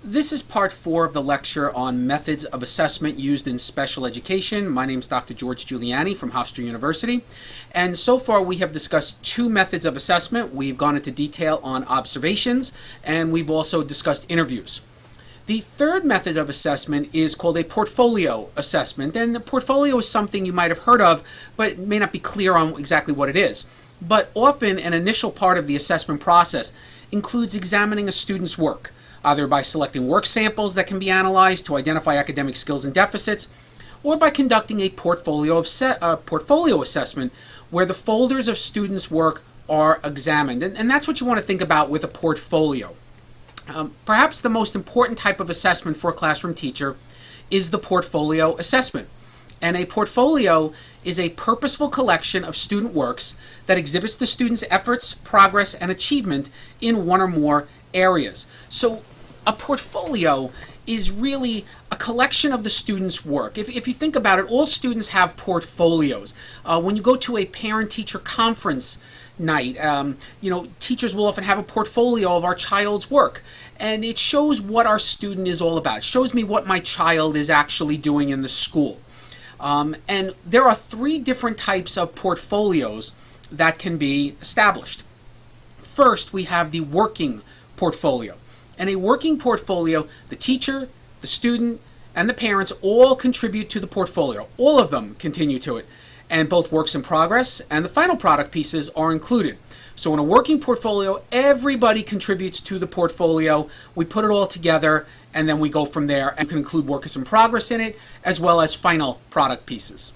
This is part 4 of the lecture on methods of assessment used in special education. My name is Dr. George Giuliani from Hofstra University. And so far we have discussed two methods of assessment. We've gone into detail on observations, and we've also discussed interviews. The third method of assessment is called a portfolio assessment. And a portfolio is something you might have heard of, but it may not be clear on exactly what it is. But often an initial part of the assessment process includes examining a student's work, either by selecting work samples that can be analyzed to identify academic skills and deficits, or by conducting a portfolio assessment where the folders of students' work are examined. And that's what you want to think about with a portfolio. Perhaps the most important type of assessment for a classroom teacher is the portfolio assessment. And a portfolio is a purposeful collection of student works that exhibits the student's efforts, progress, and achievement in one or more areas. So a portfolio is really a collection of the student's work. If you think about it, all students have portfolios. When you go to a parent-teacher conference night, teachers will often have a portfolio of our child's work. And it shows what our student is all about. It shows me what my child is actually doing in the school. And there are three different types of portfolios that can be established. First, we have the working portfolio. And a working portfolio, the teacher, the student, and the parents all contribute to the portfolio. All of them continue to it. And both works in progress and the final product pieces are included. So in a working portfolio, everybody contributes to the portfolio. We put it all together, and then we go from there and can include works in progress in it, as well as final product pieces.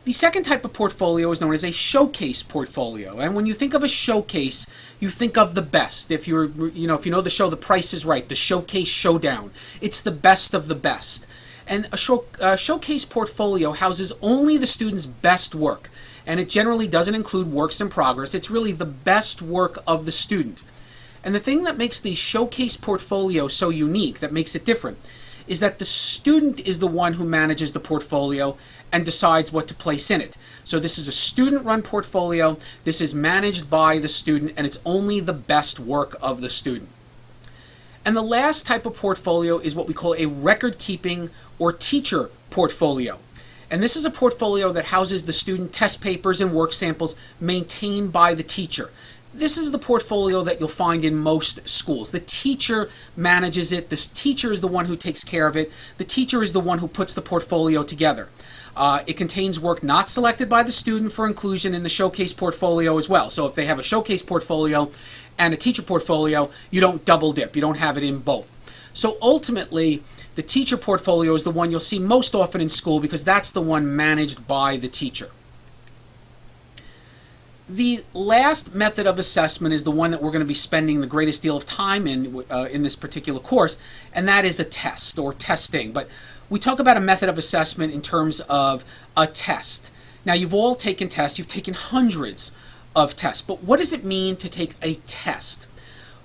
The second type of portfolio is known as a showcase portfolio. And when you think of a showcase, you think of the best. If you know the show The Price is Right, the Showcase Showdown, it's the best of the best. And a showcase portfolio houses only the student's best work. And it generally doesn't include works in progress. It's really the best work of the student. And the thing that makes the showcase portfolio so unique, that makes it different, is that the student is the one who manages the portfolio and decides what to place in it. So this is a student-run portfolio, this is managed by the student, and it's only the best work of the student. And the last type of portfolio is what we call a record-keeping or teacher portfolio. And this is a portfolio that houses the student test papers and work samples maintained by the teacher. This is the portfolio that you'll find in most schools. The teacher manages it. The teacher is the one who takes care of it. The teacher is the one who puts the portfolio together. It contains work not selected by the student for inclusion in the showcase portfolio as well. So if they have a showcase portfolio and a teacher portfolio, you don't double dip. You don't have it in both. So ultimately, the teacher portfolio is the one you'll see most often in school because that's the one managed by the teacher. The last method of assessment is the one that we're going to be spending the greatest deal of time in this particular course, and that is a test or testing. But we talk about a method of assessment in terms of a test. Now, you've all taken tests. You've taken hundreds of tests. But what does it mean to take a test?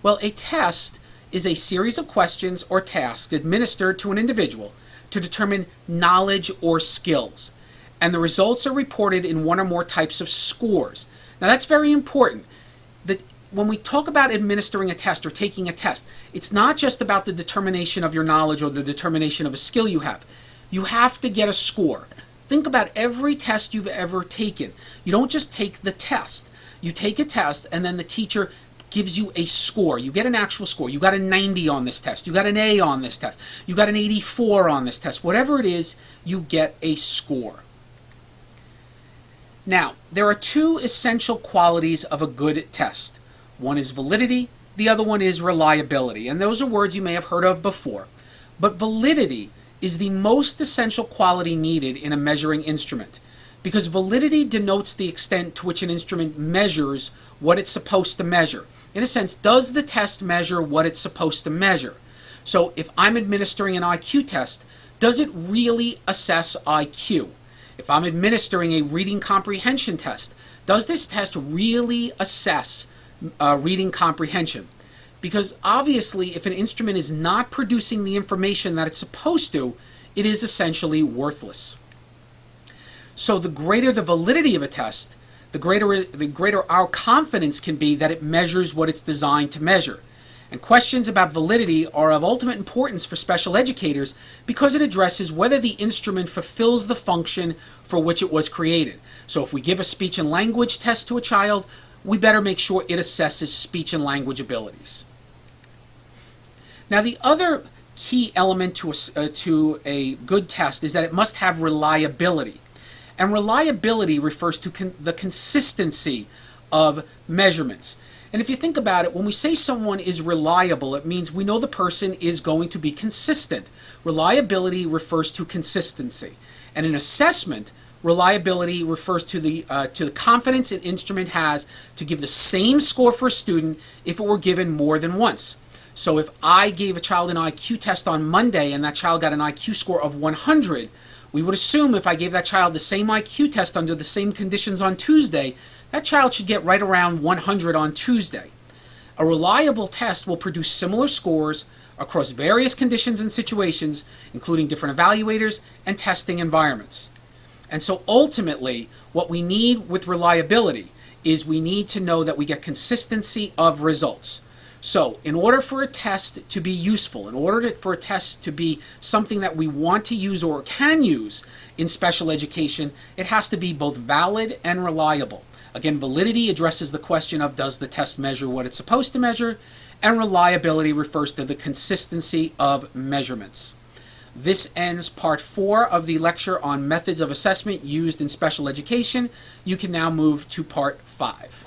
Well, a test is a series of questions or tasks administered to an individual to determine knowledge or skills. And the results are reported in one or more types of scores. Now, that's very important. That when we talk about administering a test or taking a test, it's not just about the determination of your knowledge or the determination of a skill you have. You have to get a score. Think about every test you've ever taken. You don't just take the test. You take a test and then the teacher gives you a score. You get an actual score. You got a 90 on this test. You got an A on this test. You got an 84 on this test. Whatever it is, you get a score. Now, there are two essential qualities of a good test. One is validity, the other one is reliability. And those are words you may have heard of before. But validity is the most essential quality needed in a measuring instrument, because validity denotes the extent to which an instrument measures what it's supposed to measure. In a sense, does the test measure what it's supposed to measure? So if I'm administering an IQ test, does it really assess IQ? If I'm administering a reading comprehension test, does this test really assess reading comprehension? Because obviously, if an instrument is not producing the information that it's supposed to, it is essentially worthless. So the greater the validity of a test, the greater our confidence can be that it measures what it's designed to measure. And questions about validity are of ultimate importance for special educators because it addresses whether the instrument fulfills the function for which it was created. So if we give a speech and language test to a child, we better make sure it assesses speech and language abilities. Now, the other key element to a good test is that it must have reliability. And reliability refers to the consistency of measurements. And if you think about it, when we say someone is reliable, it means we know the person is going to be consistent. Reliability refers to consistency. And in assessment, reliability refers to the confidence an instrument has to give the same score for a student if it were given more than once. So if I gave a child an IQ test on Monday and that child got an IQ score of 100, we would assume if I gave that child the same IQ test under the same conditions on Tuesday, that child should get right around 100 on Tuesday. A reliable test will produce similar scores across various conditions and situations, including different evaluators and testing environments. And so ultimately, what we need with reliability is we need to know that we get consistency of results. So in order for a test to be useful, in order for a test to be something that we want to use or can use in special education, it has to be both valid and reliable. Again, validity addresses the question of does the test measure what it's supposed to measure, and reliability refers to the consistency of measurements. This ends part 4 of the lecture on methods of assessment used in special education. You can now move to part 5.